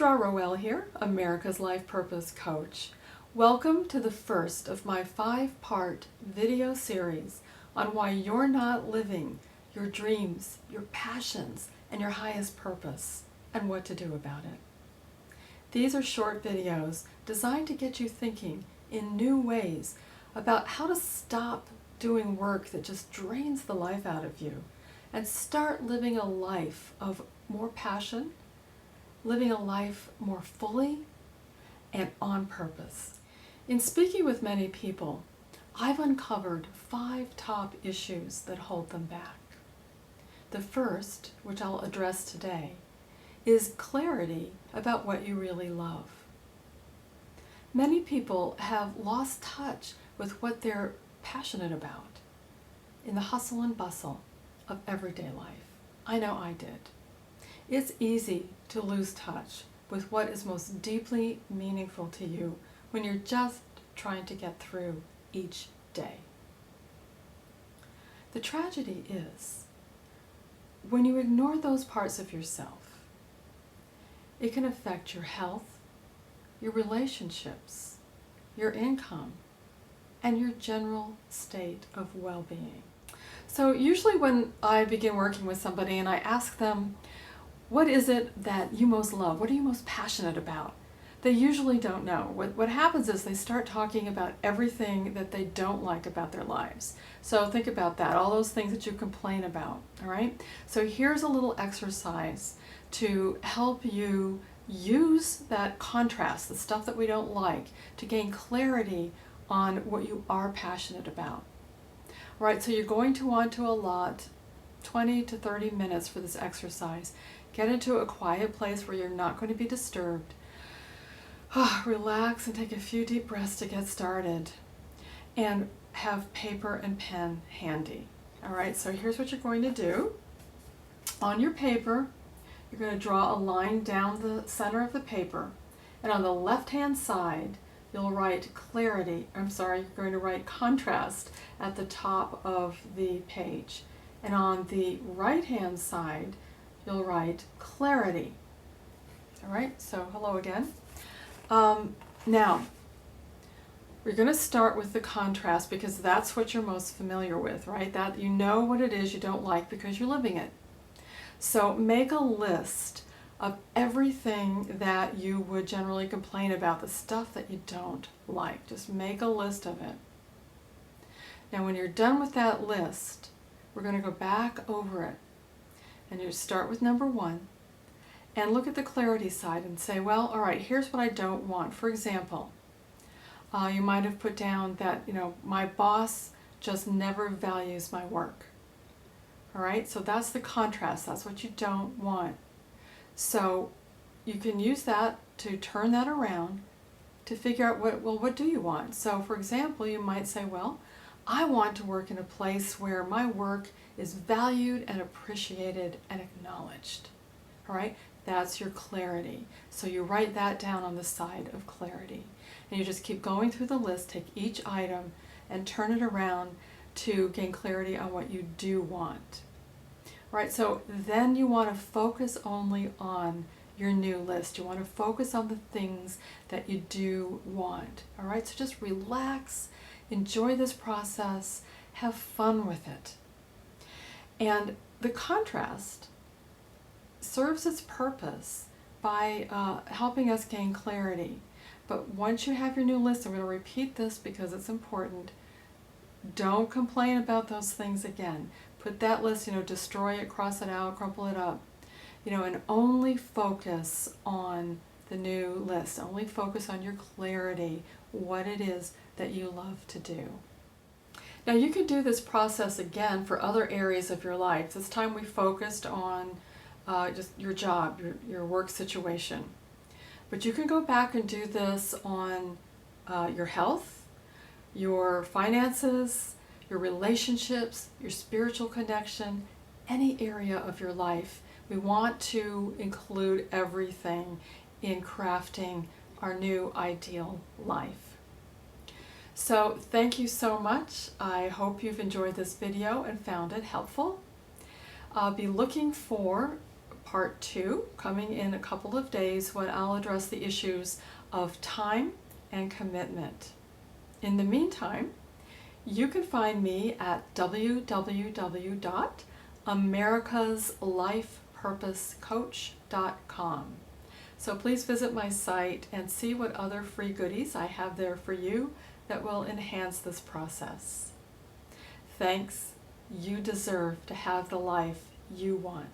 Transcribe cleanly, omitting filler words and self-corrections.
Sandra Rowell here, America's Life Purpose Coach. Welcome to the first of my 5-part video series on why you're not living your dreams, your passions, and your highest purpose, and what to do about it. These are short videos designed to get you thinking in new ways about how to stop doing work that just drains the life out of you and start living a life of more passion, living a life more fully and on purpose. In speaking with many people, I've uncovered 5 top issues that hold them back. The first, which I'll address today, is clarity about what you really love. Many people have lost touch with what they're passionate about in the hustle and bustle of everyday life. I know I did. It's easy to lose touch with what is most deeply meaningful to you when you're just trying to get through each day. The tragedy is, when you ignore those parts of yourself, it can affect your health, your relationships, your income, and your general state of well-being. So usually when I begin working with somebody and I ask them, what is it that you most love? What are you most passionate about? They usually don't know. What happens is they start talking about everything that they don't like about their lives. So think about that, all those things that you complain about, all right? So here's a little exercise to help you use that contrast, the stuff that we don't like, to gain clarity on what you are passionate about. All right, so you're going to want to allot 20 to 30 minutes for this exercise. Get into a quiet place where you're not going to be disturbed. Relax and take a few deep breaths to get started. And have paper and pen handy. All right, so here's what you're going to do. On your paper, you're going to draw a line down the center of the paper. And on the left-hand side, you'll write clarity. You're going to write contrast at the top of the page. And on the right-hand side, you'll write clarity. All right, so hello again. Now, we're going to start with the contrast because that's what you're most familiar with, right? That you know what it is you don't like because you're living it. So make a list of everything that you would generally complain about, the stuff that you don't like. Just make a list of it. Now, when you're done with that list, we're going to go back over it. And you start with number 1 and look at the clarity side and say, well, all right, here's what I don't want. For example, you might have put down that, my boss just never values my work. All right, so that's the contrast. That's what you don't want. So you can use that to turn that around to figure out what do you want? So for example, you might say, well, I want to work in a place where my work is valued and appreciated and acknowledged. All right, that's your clarity. So you write that down on the side of clarity. And you just keep going through the list, take each item and turn it around to gain clarity on what you do want. All right, so then you want to focus only on your new list. You want to focus on the things that you do want. All right, so just relax, enjoy this process, have fun with it. And the contrast serves its purpose by helping us gain clarity. But once you have your new list, I'm going to repeat this because it's important, don't complain about those things again. Put that list, destroy it, cross it out, crumple it up, and only focus on the new list. Only focus on your clarity, what it is that you love to do. Now you can do this process again for other areas of your life. This time we focused on just your job, your work situation. But you can go back and do this on your health, your finances, your relationships, your spiritual connection, any area of your life. We want to include everything in crafting our new ideal life. So thank you so much. I hope you've enjoyed this video and found it helpful. I'll be looking for part 2 coming in a couple of days when I'll address the issues of time and commitment. In the meantime, you can find me at www.americaslifepurposecoach.com. So please visit my site and see what other free goodies I have there for you that will enhance this process. Thanks. You deserve to have the life you want.